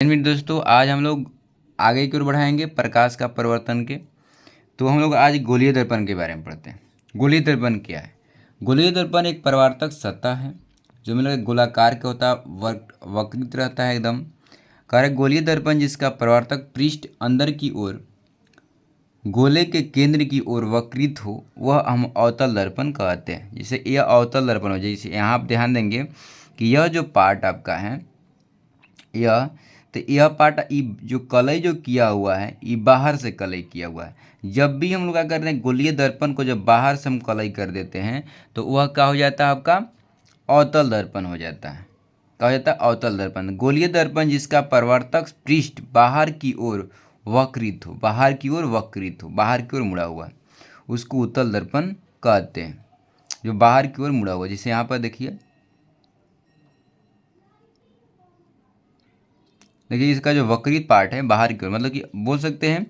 Minute दोस्तों, आज हम लोग आगे की ओर बढ़ाएंगे प्रकाश का परिवर्तन के। तो हम लोग आज गोलीय दर्पण के बारे में पढ़ते हैं। गोलीय दर्पण क्या है? गोलीय दर्पण एक परावर्तक सतह है जो मतलब गोलाकार का होता है, वक्रित रहता है एकदम। कार्य गोलीय दर्पण जिसका परावर्तक पृष्ठ अंदर की ओर गोले के केंद्र की ओर वक्रित हो वह हम अवतल दर्पण कहते हैं। जैसे यह अवतल दर्पण हो जाए, जैसे यहाँ आप ध्यान देंगे कि यह जो पार्ट आपका है यह, तो यह पार्ट जो कलई जो किया हुआ है ये बाहर से कलई किया हुआ है। जब भी हम लोग क्या करते हैं, गोलीय दर्पण को जब बाहर से हम कलई कर देते हैं तो वह क्या हो जाता है, आपका अवतल दर्पण हो जाता है। क्या हो जाता है? अवतल दर्पण। गोलीय दर्पण जिसका परावर्तक पृष्ठ बाहर की ओर वक्रित हो, बाहर की ओर वक्रित हो, बाहर की ओर मुड़ा हुआ, उसको उत्तल दर्पण कहते हैं, जो बाहर की ओर मुड़ा हुआ। जैसे यहाँ पर देखिए, इसका जो वक्रित पार्ट है बाहर की ओर, मतलब कि बोल सकते हैं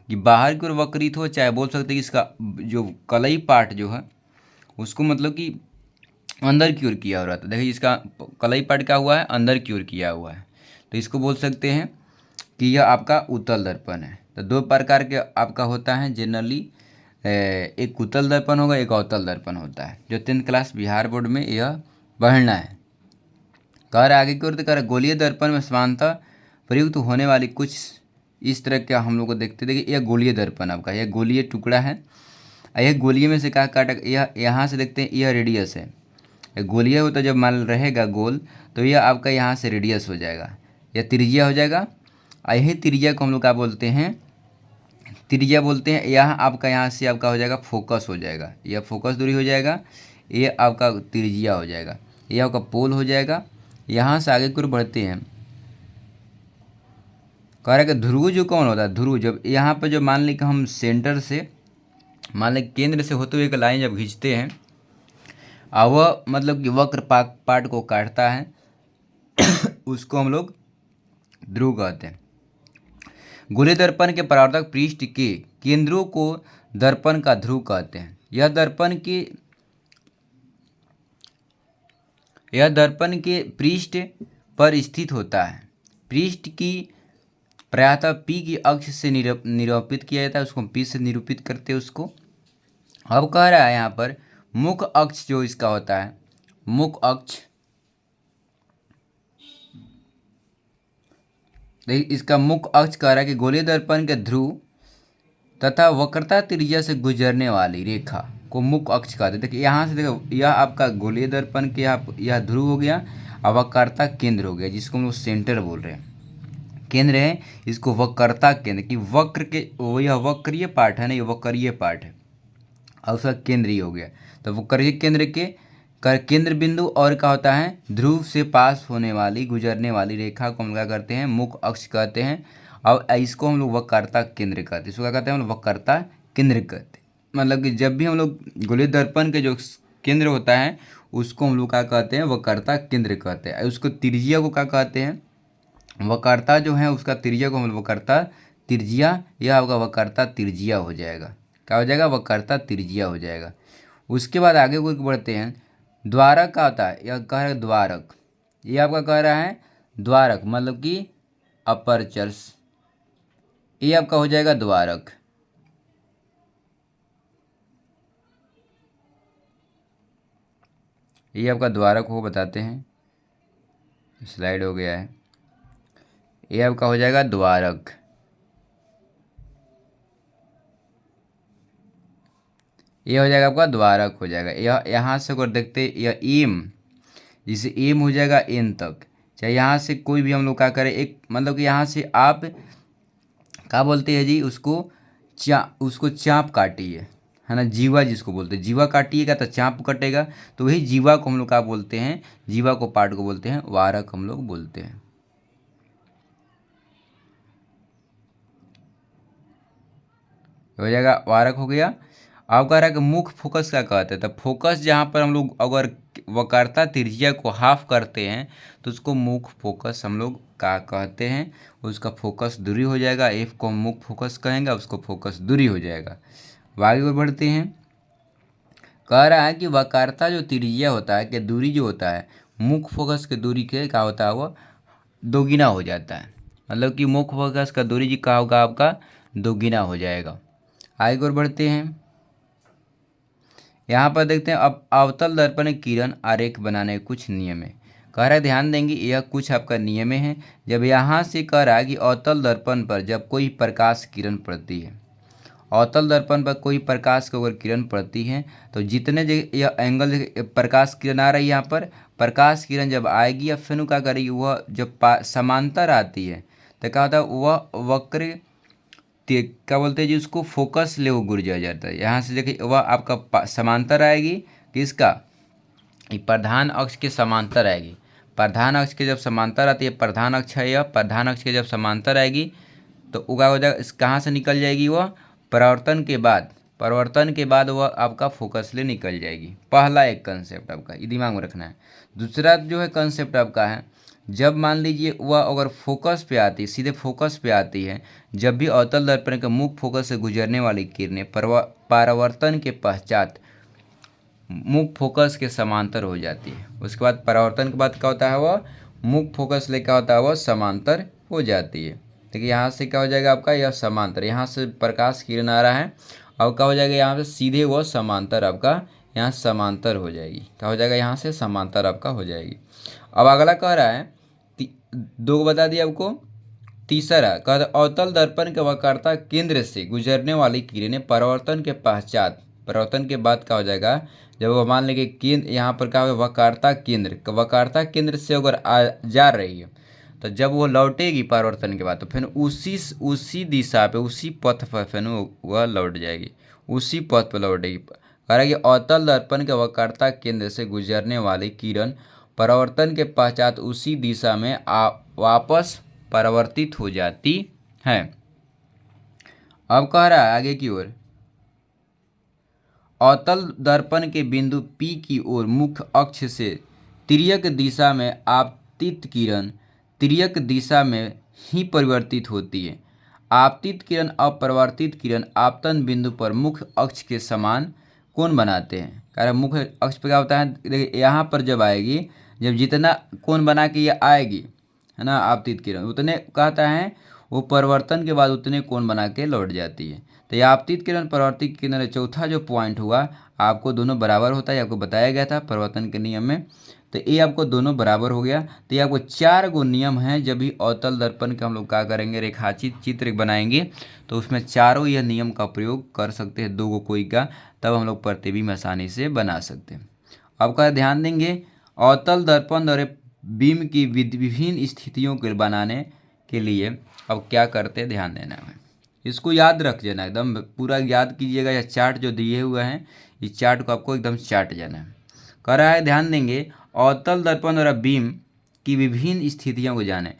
कि बाहर की ओर वक्रित हो, चाहे बोल सकते हैं कि इसका जो कलई पार्ट जो है उसको मतलब कि अंदर की ओर किया हो रहा था। देखिए इसका कलई पार्ट क्या हुआ है, अंदर की ओर किया हुआ है, तो इसको बोल सकते हैं कि यह आपका उत्तल दर्पण है। तो दो प्रकार के आपका होता है जनरली, एक उत्तल दर्पण होगा, एक अवतल दर्पण होता है, जो 10th क्लास बिहार बोर्ड में यह पढ़ना है। कह रहा आगे की ओर, कह रहा गोलीय दर्पण में समानता प्रयुक्त होने वाली कुछ इस तरह का हम लोग को देखते। देखिए यह गोलीय दर्पण आपका, यह गोलीय टुकड़ा है। यह गोलीय में से क्या काटा, यह यहाँ से देखते हैं यह रेडियस है। गोलीय होता जब मान रहेगा गोल, तो यह आपका यहाँ से रेडियस हो जाएगा, यह त्रिज्या हो जाएगा। यही त्रिज्या को हम लोग क्या बोलते हैं, त्रिज्या बोलते हैं। यह आपका यहाँ से आपका हो जाएगा फोकस हो जाएगा, यह फोकस दूरी हो जाएगा, ये आपका त्रिज्या हो जाएगा, यह आपका पोल हो जाएगा। यहाँ से आगे की ओर बढ़ते हैं, कह रहा है कि ध्रुव जो कौन होता है, ध्रुव जब यहाँ पर जो मान लें कि हम सेंटर से, मान लें केंद्र से होते हुए एक लाइन जब खींचते हैं और वह मतलब कि वक्र पार्ट को काटता है उसको हम लोग ध्रुव कहते हैं। गोलीय दर्पण के परावर्तक पृष्ठ के केंद्रों को दर्पण का ध्रुव कहते हैं। यह दर्पण के पृष्ठ पर स्थित होता है। पृष्ठ की प्रायतः पी की अक्ष से निरूपित किया जाता है, उसको पी से निरूपित करते हैं उसको। अब कह रहा है यहाँ पर मुख्य अक्ष जो इसका होता है, मुख्य अक्ष, इसका मुख्य अक्ष कह रहा है कि गोलीय दर्पण के ध्रुव तथा वक्रता त्रिज्या से गुजरने वाली रेखा को मुख्य अक्ष कहते हैं। देखिए यहाँ से देखो, यह आपका गोलीय दर्पण के यह ध्रुव हो गया और वक्रता केंद्र हो गया, जिसको हम लोग सेंटर बोल रहे हैं, केंद्र है। इसको वक्रता केंद्र की वक्र के, यह वक्रीय पार्ट है ना, ये वक्रीय पार्ट है और उसका केंद्र ही हो गया। तो वक्रीय केंद्र के केंद्र बिंदु और क्या होता है, ध्रुव से पास होने वाली गुजरने वाली रेखा को हम क्या करते हैं, मुख्य अक्ष कहते हैं। और इसको हम लोग वक्रता केंद्र कहते हैं, इसको क्या कहते हैं, हम लोग वक्रता केंद्र कहते हैं। मतलब कि जब भी हम लोग गोलीय दर्पण के जो केंद्र होता है उसको हम लोग क्या कहते हैं, वक्रता केंद्र कहते हैं। उसको त्रिज्या को क्या कहते हैं, वक्रता जो है उसका त्रिज्या को हम लोग वक्रता त्रिज्या, यह आपका वक्रता त्रिज्या हो जाएगा। क्या हो जाएगा, वक्रता त्रिज्या हो जाएगा। उसके बाद आगे को बढ़ते हैं, द्वारक का होता है, यह कह रहा है द्वारक, ये आपका कह रहा है द्वारक, मतलब कि अपर्चर्स, ये आपका हो जाएगा द्वारक। ये आपका द्वारक को बताते हैं, स्लाइड हो गया है, ये आपका हो जाएगा द्वारक। ये हो जाएगा आपका द्वारक हो जाएगा। यह यहाँ से अगर देखते, यह एम, जिसे एम हो जाएगा एन तक, चाहे यहाँ से कोई भी हम लोग क्या करें, एक मतलब कि यहाँ से आप क्या बोलते हैं जी, उसको चाप काटिए, है ना, जीवा जिसको बोलते हैं, जीवा काटिएगा तो चाप कटेगा, तो वही जीवा को हम लोग क्या बोलते हैं, जीवा को पार्ट को बोलते हैं वारक हम लोग बोलते हैं। हो जाएगा वारक हो गया। अब कह रहा है कि मुख्य फोकस क्या कहते हैं, तो फोकस जहाँ पर हम लोग अगर वक्रता त्रिज्या को हाफ करते हैं तो उसको मुख्य फोकस हम लोग क्या कहते हैं, उसका फोकस दूरी हो जाएगा। एफ को हम मुख्य फोकस कहेंगे, उसको फोकस दूरी हो जाएगा। आगे को बढ़ते हैं, कह रहा है कि वक्रता जो त्रिज्या होता है, कि दूरी जो होता है मुख्य फोकस के दूरी के क्या होता है, वो दोगुना हो जाता है। मतलब कि मुख्य फोकस का दूरी जी का होगा आपका दोगुना हो जाएगा। आगे और बढ़ते हैं। यहाँ पर देखते हैं अब अवतल दर्पण किरण आरेख बनाने के कुछ नियम है। कह रहा है ध्यान देंगे यह कुछ आपका नियम है। जब यहाँ से कह रहा है कि अवतल दर्पण पर जब कोई प्रकाश किरण पड़ती है, अवतल दर्पण पर कोई प्रकाश की अगर किरण पड़ती है तो जितने यह एंगल प्रकाश किरण आ रही है, यहाँ पर प्रकाश किरण जब आएगी या फिर क्या करेगी, वह जब समांतर आती है तो क्या होता है, वह वक्र क्या बोलते हैं जी, उसको फोकस ले वो गुजर जाता है। यहाँ से देखिए वह आपका समांतर आएगी, किसका, ये प्रधान अक्ष के समांतर आएगी। प्रधान अक्ष के जब समांतर आती है, प्रधान अक्ष है यह, प्रधान अक्ष के जब समांतर आएगी तो उगा हो जाएगा, इस कहाँ से निकल जाएगी, वह परिवर्तन के बाद वह आपका फोकस ले निकल जाएगी। पहला एक कंसेप्ट आपका ये दिमाग में रखना है। दूसरा जो है कंसेप्ट आपका है, जब मान लीजिए वह अगर फोकस पे आती है, सीधे फोकस पे आती है, जब भी अवतल दर्पण के मुख्य फोकस से गुजरने वाली किरणें परावर्तन के पश्चात मुख्य फोकस के समांतर हो जाती है। उसके बाद परावर्तन के बाद क्या होता है, वह मुख्य फोकस ले क्या होता है, वह समांतर हो जाती है। देखिए यहाँ से क्या हो जाएगा आपका, यह समांतर, यहाँ से प्रकाश किरण आ रहा है और क्या हो जाएगा, यहाँ से सीधे वह समांतर आपका यहाँ समांतर हो जाएगी। क्या हो जाएगा, यहाँ से समांतर आपका हो जाएगी। अब अगला कह रहा है, दो बता दिया आपको। तीसरा कह रहा है अवतल दर्पण के वक्रता केंद्र से गुजरने वाली किरणें परावर्तन के पश्चात, परावर्तन के बाद क्या हो जाएगा, जब वो मान लेंगे केंद्र, यहाँ पर क्या होगा, वक्रता केंद्र से अगर जा रही है तो जब वो लौटेगी परावर्तन के बाद तो फिर उसी दिशा पे, उसी पथ पर फिर वह लौट जाएगी, उसी पथ पर लौटेगी। कह रहा है कि अवतल दर्पण के वक्रता केंद्र से गुजरने वाली किरण परावर्तन के पश्चात उसी दिशा में वापस परावर्तित हो जाती है। अब कह रहा है आगे की ओर, अवतल दर्पण के बिंदु P की ओर मुख्य अक्ष से तिर्यक दिशा में आपतित किरण तिर्यक दिशा में ही परिवर्तित होती है। आपतित किरण अपरिवर्तित किरण आपतन बिंदु पर मुख्य अक्ष के समान कोण बनाते हैं। कह रहे मुख्य अक्ष पर क्या होता है, देखिए यहाँ पर जब आएगी, जब जितना कोण बना के ये आएगी है ना आपतित किरण, उतने कहता है वो परिवर्तन के बाद उतने कोण बना के लौट जाती है। तो ये आपतित किरण परिवर्तित किरण, चौथा जो पॉइंट हुआ आपको दोनों बराबर होता है, आपको बताया गया था परिवर्तन के नियम में। तो ये आपको दोनों बराबर हो गया। तो ये आपको 4 गो नियम हैं। जब भी अवतल दर्पण का हम लोग क्या करेंगे, रेखाचित चित्र बनाएंगे तो उसमें चारों यह नियम का प्रयोग कर सकते हैं, 2 गो कोई का, तब हम लोग प्रतिबिंब आसानी से बना सकते हैं। अब का ध्यान देंगे, अवतल दर्पण द्वारा बीम की विभिन्न स्थितियों के बनाने के लिए अब क्या करते हैं, ध्यान देना है, इसको याद रख जाना, एकदम पूरा याद कीजिएगा। यह चार्ट जो दिए हुए हैं, इस चार्ट को आपको एकदम चार्ट जाना है। कह रहा है ध्यान देंगे, अवतल दर्पण द्वारा बीम की विभिन्न स्थितियों को जाने।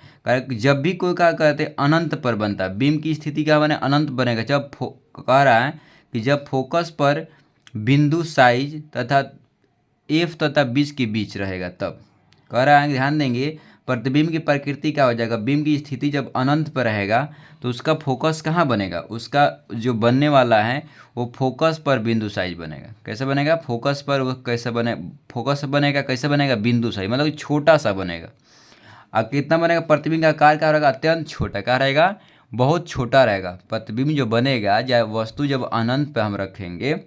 जब भी कोई क्या कहते हैं अनंत पर बनता है, बीम की स्थिति क्या बने, अनंत बनेगा। जब कह रहा है कि जब फोकस पर बिंदु साइज तथा एफ तथा 20 के बीच रहेगा, तब कह रहा है ध्यान देंगे प्रतिबिंब की प्रकृति क्या हो जाएगा, बीम की स्थिति जब अनंत पर रहेगा तो उसका फोकस कहाँ बनेगा, उसका जो बनने वाला है वो फोकस पर बिंदु साइज बनेगा। कैसे बनेगा, फोकस पर वो कैसे बने, फोकस बनेगा कैसे बनेगा, बिंदु साइज, मतलब छोटा सा बनेगा। और कितना बनेगा, प्रतिबिंब का आकार क्या रहेगा, अत्यंत छोटा, क्या रहेगा, बहुत छोटा रहेगा। प्रतिबिंब जो बनेगा, जब वस्तु जब अनंत पे हम रखेंगे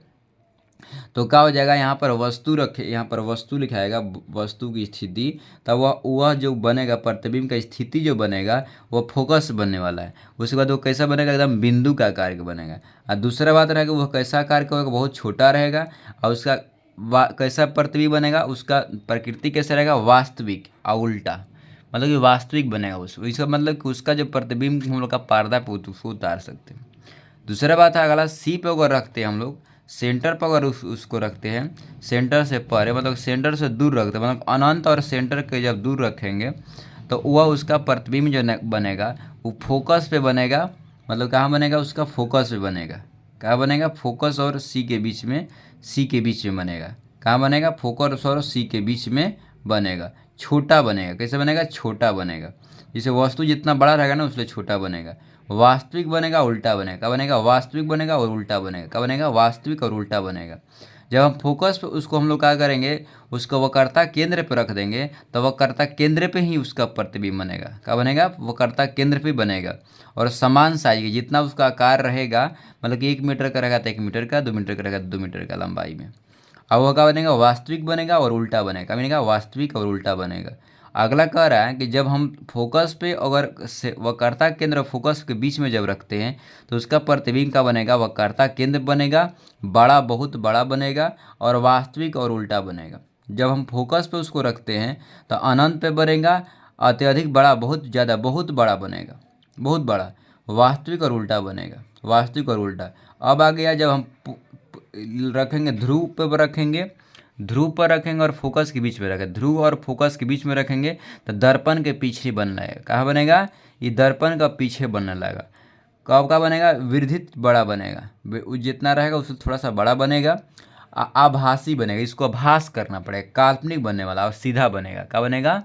तो क्या हो जाएगा, यहाँ पर वस्तु रखे, यहाँ पर वस्तु लिखाएगा, वस्तु की स्थिति, तब वह जो बनेगा प्रतिबिंब का स्थिति जो बनेगा वो फोकस बनने वाला है। उसके बाद वो कैसा बनेगा, एकदम बिंदु का आकार का बनेगा। और दूसरा बात रहेगा वह कैसा आकार का होगा, बहुत छोटा रहेगा। और उसका कैसा प्रतिबिंब बनेगा, उसका प्रकृति कैसा रहेगा, वास्तविक और उल्टा, मतलब कि वास्तविक बनेगा उसको। इसका मतलब कि उसका जो प्रतिबिंब हम लोग का पर्दा पे उसको उतार सकते हैं। दूसरा बात है अगला, सी पे अगर रखते हैं हम लोग, सेंटर पर अगर उसको रखते हैं, सेंटर से परे मतलब सेंटर से दूर रखते हैं, मतलब अनंत और सेंटर के जब दूर रखेंगे तो वह उसका प्रतिबिंब जो बनेगा वो फोकस पे बनेगा। मतलब कहाँ बनेगा, उसका फोकस पे बनेगा। कहाँ बनेगा, फोकस और सी के बीच में, सी के बीच में बनेगा। कहाँ बनेगा, फोकस और सी के बीच में बनेगा, छोटा बनेगा। कैसे बनेगा, छोटा बनेगा। जैसे वस्तु जितना बड़ा रहेगा ना उससे छोटा बनेगा। वास्तविक बनेगा, उल्टा बनेगा। क्या बनेगा, वास्तविक बनेगा और उल्टा बनेगा। क्या बनेगा, वास्तविक और उल्टा बनेगा। जब हम फोकस पे उसको हम लोग क्या करेंगे, उसको वक्रता केंद्र पे रख देंगे तो वक्रता केंद्र पे ही उसका प्रतिबिंब बनेगा। क्या बनेगा? वक्रता केंद्र पे बनेगा। और समान साइज की जितना उसका आकार रहेगा, मतलब कि 1 मीटर का रहेगा तो 1 मीटर का, 2 मीटर का रहेगा तो 2 मीटर का लंबाई में। अब वो क्या बनेगा? वास्तविक बनेगा और उल्टा बनेगा। क्या बनेगा? वास्तविक और उल्टा बनेगा। अगला कह रहा है कि जब हम फोकस पे अगर वक्रता केंद्र और फोकस के बीच में जब रखते हैं तो उसका प्रतिबिंब का बनेगा, वक्रता केंद्र बनेगा, बड़ा, बहुत बड़ा बनेगा, और वास्तविक और उल्टा बनेगा। जब हम फोकस पे उसको रखते हैं तो अनंत पे बनेगा, अत्यधिक बड़ा, बहुत ज़्यादा, बहुत बड़ा बनेगा, बहुत बड़ा। वास्तविक और उल्टा बनेगा, वास्तविक और उल्टा। अब आ गया जब हम रखेंगे ध्रुव पर रखेंगे, ध्रुव पर रखेंगे और फोकस के बीच में रखेंगे, ध्रुव और फोकस के बीच में रखेंगे तो दर्पण के पीछे बनने लगेगा। कहाँ बनेगा? ये दर्पण का पीछे बनने लगेगा। कब का बनेगा? वृद्धित बड़ा बनेगा, जितना रहेगा उससे थोड़ा सा बड़ा बनेगा। आभासी बनेगा, इसको आभास करना पड़ेगा, काल्पनिक बनने वाला, और सीधा बनेगा। क्या बनेगा?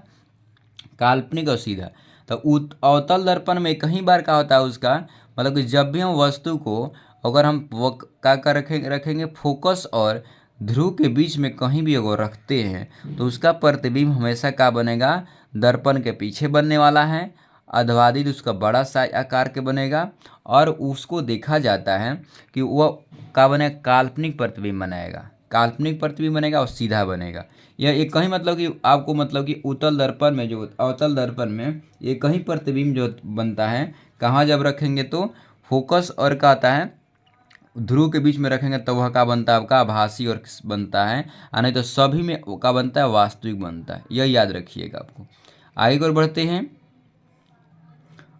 काल्पनिक और सीधा। तो अवतल दर्पण में कई बार क्या होता है उसका, मतलब कि जब भी हम वस्तु को अगर हम वो क्या कर रखेंगे फोकस और ध्रुव के बीच में कहीं भी अगर रखते हैं तो उसका प्रतिबिंब हमेशा क्या बनेगा? दर्पण के पीछे बनने वाला है, अधवादित उसका बड़ा साइज आकार के बनेगा, और उसको देखा जाता है कि वह क्या बनेगा? काल्पनिक प्रतिबिंब बनाएगा, काल्पनिक प्रतिबिंब बनेगा और सीधा बनेगा। यह एक कहीं मतलब कि आपको मतलब कि उत्तल दर्पण में जो अवतल दर्पण में ये कहीं प्रतिबिंब जो बनता है, कहाँ जब रखेंगे तो फोकस और क्या आता है ध्रुव के बीच में रखेंगे तो वह क्या बनता है? आपका आभासी और बनता है, और नहीं तो सभी में क्या बनता है? वास्तविक बनता है। यह याद रखिएगा आपको। आगे की ओर बढ़ते हैं।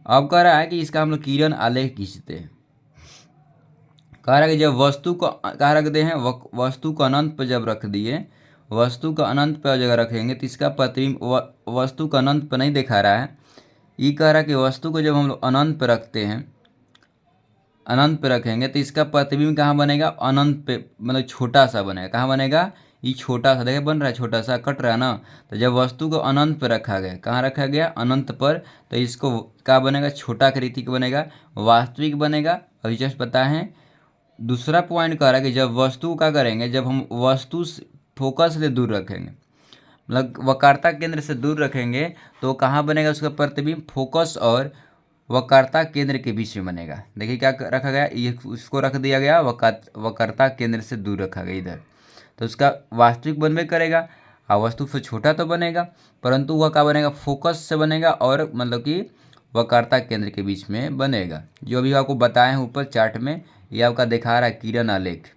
अब कह रहा है कि इसका हम लोग किरण आलेख खींचते हैं। कह रहा है कि जब वस्तु को कहाँ रख दे हैं, वस्तु को अनंत पर जब रख दिए, वस्तु को अनंत पर जगह रखेंगे तो इसका प्रतिबिंब वस्तु को अनंत पर नहीं दिखा रहा है। ये कह रहा है कि वस्तु को जब हम लोग अनंत पर रखते हैं, अनंत पे रखेंगे तो इसका प्रतिबिंब कहाँ बनेगा? अनंत पे, मतलब छोटा सा बनेगा। कहाँ बनेगा? ये छोटा सा, देखिए बन रहा है, छोटा सा कट रहा है ना। तो जब वस्तु को अनंत पर रखा गया, कहाँ रखा गया? अनंत पर, तो इसको क्या बनेगा? छोटा आकृति का बनेगा, वास्तविक बनेगा। अभी जस्ट पता है। दूसरा पॉइंट कह रहा है कि जब वस्तु को क्या करेंगे, जब हम वस्तु फोकस से दूर रखेंगे, मतलब वक्रता केंद्र से दूर रखेंगे तो कहाँ बनेगा उसका प्रतिबिंब? फोकस और वक्रता केंद्र के बीच में बनेगा। देखिए क्या रखा गया, ये उसको रख दिया गया, वक्रता केंद्र से दूर रखा गया इधर, तो उसका वास्तविक बनबे करेगा। और वस्तु से छोटा तो बनेगा, परंतु वह क्या बनेगा? फोकस से बनेगा और मतलब कि वक्रता केंद्र के बीच में बनेगा। जो अभी आपको बताए हैं ऊपर चार्ट में, ये आपका दिखा रहा है किरण आलेख।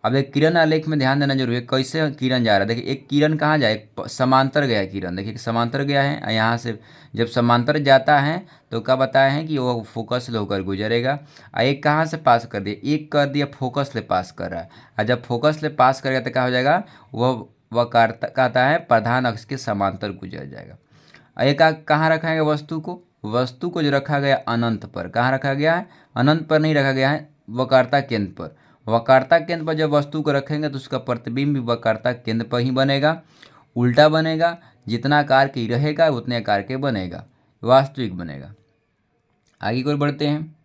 अब एक किरण आलेख में ध्यान देना जरूरी है, कैसे किरण जा रहा है। देखिए एक किरण कहाँ जाए? समांतर गया किरण, देखिए समांतर गया है। यहाँ से जब समांतर जाता है तो क्या बताया है कि वो फोकस से होकर गुजरेगा। और एक कहाँ से पास कर दिया? एक कर दिया फोकस से पास कर रहा है। और जब फोकस से पास करेगा तो क्या हो जाएगा? वह कहता है प्रधान अक्ष के समांतर गुजर जाएगा। और एक कहाँ रखा है वस्तु को? वस्तु को जो रखा गया अनंत पर। कहाँ रखा गया है? अनंत पर नहीं रखा गया है, वक्रता केंद्र पर। वक्रता केंद्र पर जब वस्तु को रखेंगे तो उसका प्रतिबिंब भी वक्रता केंद्र पर ही बनेगा, उल्टा बनेगा। जितना आकार की रहेगा उतने आकार के बनेगा, वास्तविक बनेगा। आगे की ओर बढ़ते हैं।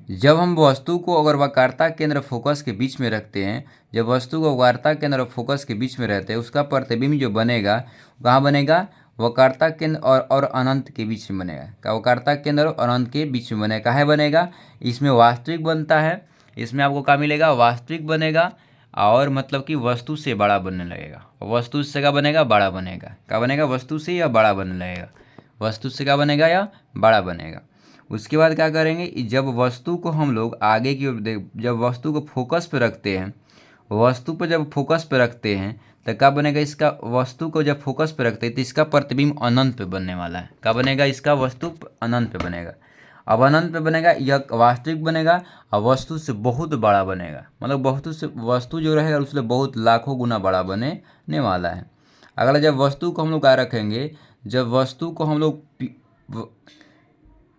जब हम वस्तु को अगर वक्रता केंद्र फोकस के बीच में रखते हैं, जब वस्तु को वक्रता केंद्र और फोकस के बीच में रहते हैं, उसका प्रतिबिंब जो बनेगा कहाँ बनेगा? वक्रता केंद्र और अनंत के बीच में बनेगा। क्या? वक्रता केंद्र और अनंत के बीच में बनेगा। कहाँ बनेगा? इसमें वास्तविक बनता है। इसमें आपको क्या मिलेगा? वास्तविक बनेगा, और मतलब कि वस्तु से बड़ा बनने लगेगा। वस्तु से क्या बनेगा? बड़ा बनेगा। क्या बनेगा? वस्तु से या बड़ा बनने लगेगा। वस्तु से क्या बनेगा? या बड़ा बनेगा। उसके बाद क्या करेंगे? जब वस्तु को हम लोग आगे की ओर जब वस्तु को फोकस पे रखते हैं, वस्तु पर जब फोकस पे रखते हैं तो क्या बनेगा? इसका वस्तु को जब फोकस पे रखते हैं तो इसका प्रतिबिंब अनंत पे बनने वाला है। क्या बनेगा? इसका वस्तु अनंत पे बनेगा। अब अनंत पे बनेगा, यह वास्तविक बनेगा, और वस्तु से बहुत बड़ा बनेगा। मतलब वस्तु जो रहेगा उससे बहुत लाखों गुना बड़ा बनने वाला है। अगला, जब वस्तु को हम लोग क्या रखेंगे, जब वस्तु को हम लोग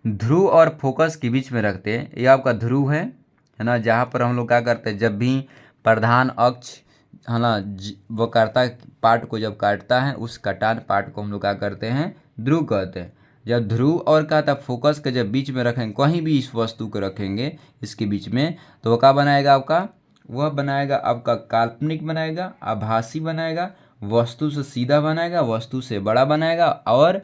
ध्रुव और फोकस के बीच में रखते हैं, ये आपका ध्रुव है ना, जहाँ पर हम लोग क्या करते हैं, जब भी प्रधान अक्ष है ना वक्रता पार्ट को जब काटता है, उस कटान पार्ट को हम लोग क्या करते हैं? ध्रुव कहते हैं। जब ध्रुव और कहा था फोकस के जब बीच में रखेंगे, कहीं भी इस वस्तु को रखेंगे इसके बीच में, तो वो क्या बनाएगा आपका, वह बनाएगा आपका काल्पनिक बनाएगा, आभासी बनाएगा, वस्तु से सीधा बनाएगा, वस्तु से बड़ा बनाएगा, और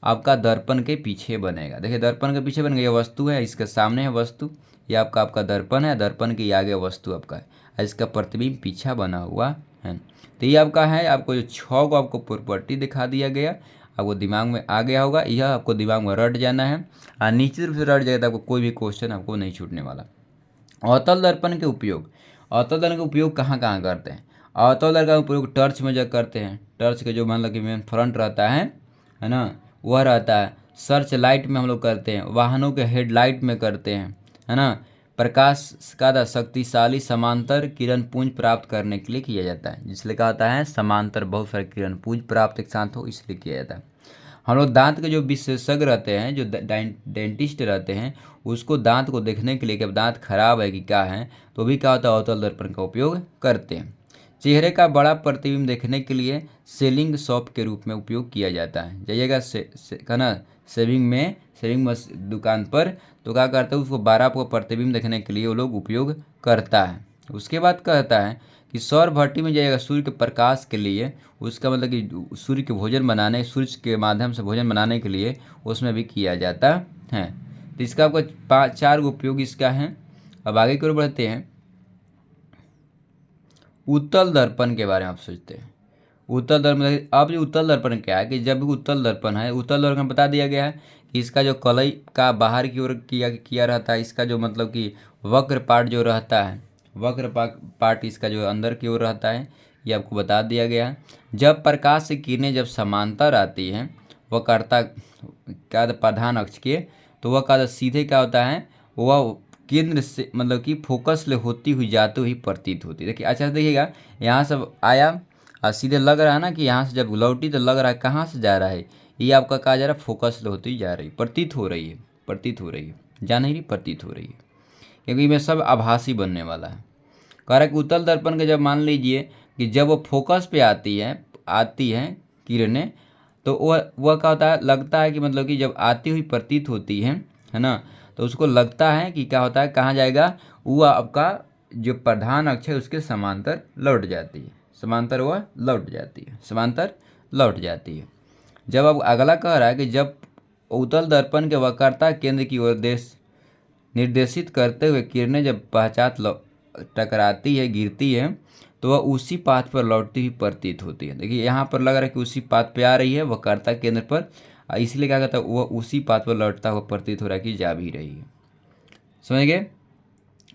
आपका दर्पण के पीछे बनेगा। देखिए दर्पण के पीछे बन गया, वस्तु है, इसके सामने है वस्तु, ये आपका दर्पण है, दर्पण के आगे वस्तु आपका है, और इसका प्रतिबिंब पीछा बना हुआ है। तो ये आपका है, आपको जो 6 को आपको प्रॉपर्टी दिखा दिया गया, आपको दिमाग में आ गया होगा, यह आपको दिमाग में रट जाना है, और निश्चित रूप से रट जाएगा, आपको कोई भी क्वेश्चन आपको नहीं छूटने वाला। अवतल दर्पण के उपयोग, अवतल दर्पण का उपयोग कहाँ कहाँ करते हैं? अवतल दर्पण का उपयोग टर्च में जब करते हैं, टर्च के जो मतलब कि मेन फ्रंट रहता है ना, वह रहता है। सर्च लाइट में हम लोग करते हैं, वाहनों के हेडलाइट में करते हैं, है ना। प्रकाश का शक्तिशाली समांतर किरण पुंज प्राप्त करने के लिए किया जाता है, जिसलिए कहा जाता है समांतर बहुत सारे किरण पुंज प्राप्त एक साथ हो, इसलिए किया जाता है। हम लोग दांत के जो विशेषज्ञ रहते हैं, जो डेंटिस्ट रहते हैं, उसको दांत को देखने के लिए कि दांत खराब है कि क्या है, तो भी क्या होता है, अवतल दर्पण का उपयोग करते हैं। चेहरे का बड़ा प्रतिबिंब देखने के लिए सेलिंग शॉप के रूप में उपयोग किया जाता है। जाइएगा कहना सेविंग दुकान पर, तो क्या करते हैं, उसको बड़ा आपको प्रतिबिंब देखने के लिए वो लोग उपयोग करता है। उसके बाद कहता है कि सौर भट्टी में जाइएगा, सूर्य के प्रकाश के लिए, उसका मतलब कि सूर्य के भोजन बनाने, सूर्य के माध्यम से भोजन बनाने के लिए उसमें भी किया जाता है। तो इसका आपको 4 उपयोग इसका है। अब आगे की ओर बढ़ते हैं, उत्तल दर्पण के बारे में आप सोचते हैं। उत्तल दर्पण, अब ये उत्तल दर्पण क्या है कि जब भी उत्तल दर्पण है, उत्तल दर्पण बता दिया गया है कि इसका जो कलई का बाहर की ओर किया रहता है, इसका जो मतलब कि वक्र पार्ट जो रहता है, वक्र पार्ट इसका जो अंदर की ओर रहता है, ये आपको बता दिया गया है। जब प्रकाश से किरणें जब समांतर आती हैं, वह करता क्या प्रधान अक्ष के, तो वह का सीधे क्या होता है, वह केंद्र से मतलब कि फोकस ले होती हुई जाती हुई प्रतीत होती है। देखिए अच्छा से देखिएगा, यहाँ से आया और सीधे लग रहा है ना कि यहाँ से जब लौटी तो लग रहा है कहाँ से जा रहा है, ये आपका कहा जा रहा है फोकस ले होती जा रही, प्रतीत हो रही है, जा नहीं रही, प्रतीत हो रही है, क्योंकि मैं सब आभासी बनने वाला है। कह रहा है कि उत्तल दर्पण के जब मान लीजिए कि जब वो फोकस पे आती है किरणें, तो वह क्या होता है, लगता है कि मतलब कि जब आती हुई प्रतीत होती है ना, तो उसको लगता है कि क्या होता है, कहाँ जाएगा, वह आपका जो प्रधान अक्ष है उसके समांतर लौट जाती है, समांतर लौट जाती है। जब अब अगला कह रहा है कि जब उत्तल दर्पण के वक्रता केंद्र की ओर निर्देशित करते हुए किरणें जब पश्चात टकराती है, गिरती है, तो वह उसी पाथ पर लौटती हुई प्रतीत होती है। देखिए यहाँ पर लग रहा है कि उसी पाथ पे आ रही है वक्रता केंद्र पर, इसलिए क्या कहता है, वह उसी पाथ पर लौटता हुआ प्रतीत हो रहा है कि जा भी रही है। समझ गए।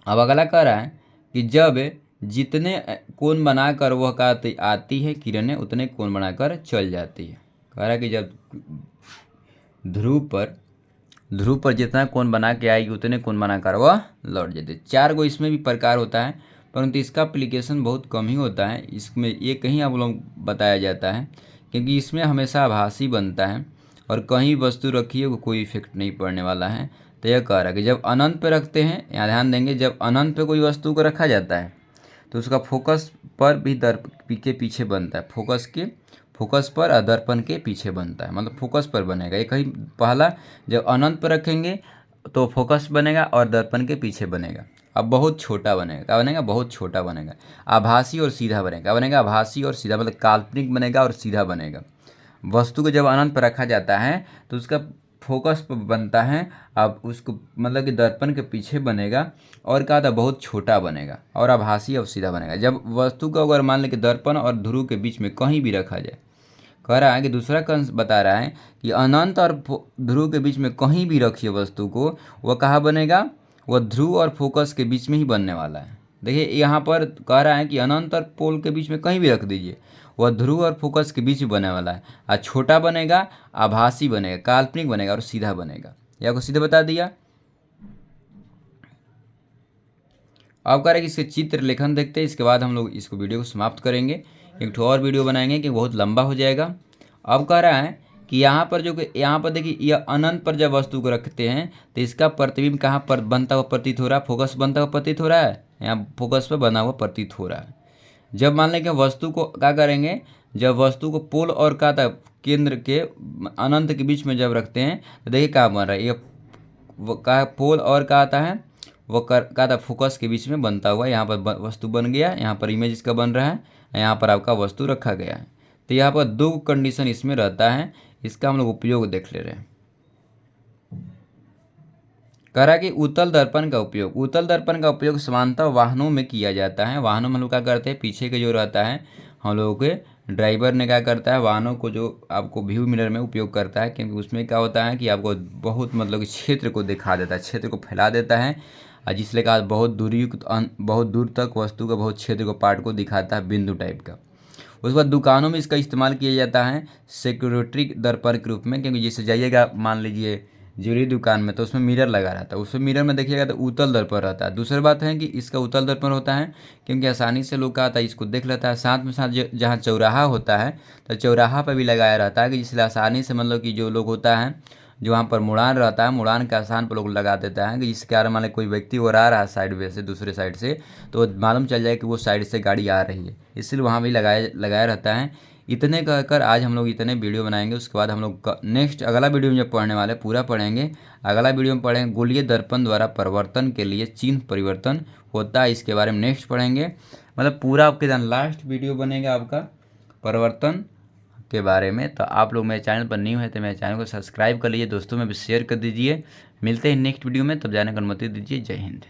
अब अगला कह रहा है कि जब जितने कोण बनाकर वह कहती आती है किरणें, उतने कोण बनाकर चल जाती है। कह रहा है कि जब ध्रुव पर जितना कोण बना के आएगी, उतने कोण बनाकर वह लौट जाती है। 4 गो इसमें भी प्रकार होता है, परंतु इसका एप्लीकेशन बहुत कम ही होता है, इसमें ये कहीं आप लोग बताया जाता है, क्योंकि इसमें हमेशा आभासी बनता है और कहीं वस्तु रखी है कोई इफेक्ट नहीं पड़ने वाला है। तो यह कह रहा है कि जब अनंत पे रखते हैं, यहाँ ध्यान देंगे, जब अनंत पे कोई वस्तु को रखा जाता है तो उसका फोकस पर भी दर्पण के पीछे बनता है, फोकस पर और दर्पण के पीछे बनता है, मतलब फोकस पर बनेगा। ये कहीं पहला जब अनंत पर रखेंगे तो फोकस बनेगा और दर्पण के पीछे बनेगा। अब बहुत छोटा बनेगा, क्या बनेगा, बहुत छोटा बनेगा। आभासी और सीधा बनेगा, क्या बनेगा, आभासी और सीधा, मतलब काल्पनिक बनेगा और सीधा बनेगा। वस्तु को जब अनंत पर रखा जाता है तो उसका फोकस पर बनता है, अब उसको मतलब कि दर्पण के पीछे बनेगा, और क्या था, बहुत छोटा बनेगा और आभासी और सीधा बनेगा। जब वस्तु को अगर मान लें कि दर्पण और ध्रुव के बीच में कहीं भी रखा जाए, कह रहा है कि दूसरा कंस बता रहा है कि अनंत और ध्रुव के बीच में कहीं भी रखिए वस्तु को, वह कहाँ बनेगा, वह ध्रुव और फोकस के बीच में ही बनने वाला है। देखिए यहाँ पर कह रहा है कि अनंत और पोल के बीच में कहीं भी रख दीजिए, वह ध्रुव और फोकस के बीच में बनने वाला है, और छोटा बनेगा, आभासी बनेगा, काल्पनिक बनेगा और सीधा बनेगा। यह आपको सीधे बता दिया। अब कह रहे हैं कि इसके चित्र लेखन देखते हैं, इसके बाद हम लोग इसको वीडियो को समाप्त करेंगे, एक और वीडियो बनाएंगे कि बहुत लंबा हो जाएगा। अब कह रहा है कि यहाँ पर यहाँ पर देखिए, यह अनंत पर जब वस्तु को रखते हैं तो इसका प्रतिबिंब कहाँ पर बनता हुआ प्रतीत हो रहा है, फोकस बनता हुआ प्रतीत हो रहा है, यहाँ फोकस पर बना हुआ प्रतीत हो रहा है। जब मान लें कि वस्तु को क्या करेंगे, जब वस्तु को पोल और क्या था केंद्र के अनंत के बीच में जब रखते हैं तो देखिए क्या बन रहा है, ये क्या पोल और क्या आता है वो क्या था फोकस के बीच में बनता हुआ यहाँ पर वस्तु बन गया, यहाँ पर इमेज इसका बन रहा है, यहाँ पर आपका वस्तु रखा गया है। तो यहाँ पर दो कंडीशन इसमें रहता है, इसका हम लोग उपयोग देख ले रहे हैं। कह रहा है कि उत्तल दर्पण का उपयोग, उत्तल दर्पण का उपयोग सामान्यतः वाहनों में किया जाता है। वाहनों में हम लोग क्या करते हैं, पीछे के जो रहता है हम लोगों के ड्राइवर ने क्या करता है, वाहनों को जो आपको व्यू मिरर में उपयोग करता है, क्योंकि उसमें क्या होता है कि आपको बहुत मतलब कि क्षेत्र को दिखा देता है, क्षेत्र को फैला देता है, और जिसलिए कहा बहुत बहुत दूर तक वस्तु का बहुत क्षेत्र को पार्ट को दिखाता है, बिंदु टाइप का। उसके बाद दुकानों में इसका इस्तेमाल किया जाता है सिक्योरिटी दर्पण के रूप में, क्योंकि जैसे जाइएगा मान लीजिए ज्वेलरी दुकान में तो उसमें मिरर लगा रहता है, उसमें मिरर में देखिएगा तो उत्तल दर्पण रहता है। दूसरी बात है कि इसका उत्तल दर्पण होता है क्योंकि आसानी से लोग क्या आता है इसको देख लेता है। साथ में साथ जहाँ चौराहा होता है तो चौराहा पर भी लगाया रहता है कि जिससे आसानी से मतलब कि जो लोग होता है जो वहाँ पर मुड़ान रहता है, मुड़ान के आसान पर लोग लगा देता है कि जिसके कारण मान लो कोई व्यक्ति और आ रहा है साइड वे से दूसरे साइड से तो मालूम चल जाए कि वो साइड से गाड़ी आ रही है, इसलिए वहाँ भी लगाया रहता है। इतने कहकर आज हम लोग इतने वीडियो बनाएंगे, उसके बाद हम लोग नेक्स्ट अगला वीडियो में जब पढ़ने वाले पूरा पढ़ेंगे, अगला वीडियो में पढ़ेंगे गोलीय दर्पण द्वारा परिवर्तन के लिए चिन्ह परिवर्तन होता है, इसके बारे में नेक्स्ट पढ़ेंगे। मतलब पूरा आपके दिन लास्ट वीडियो बनेगा आपका परिवर्तन के बारे में। तो आप लोग मेरे चैनल पर न्यू है तो मेरे चैनल को सब्सक्राइब कर लीजिए, दोस्तों में भी शेयर कर दीजिए। मिलते हैं नेक्स्ट वीडियो में, तब जाने की अनुमति दीजिए। जय हिंद।